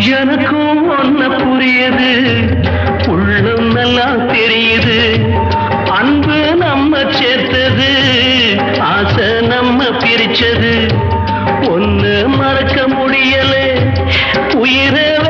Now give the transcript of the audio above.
எனக்கும் ஒன்ன புரியுது, உள்ளம் நல்லா தெரியுது. அன்பு நம்ம சேர்த்தது, ஆசை நம்ம பிரிச்சது. ஒன்னு மறக்க முடியல, உயிரை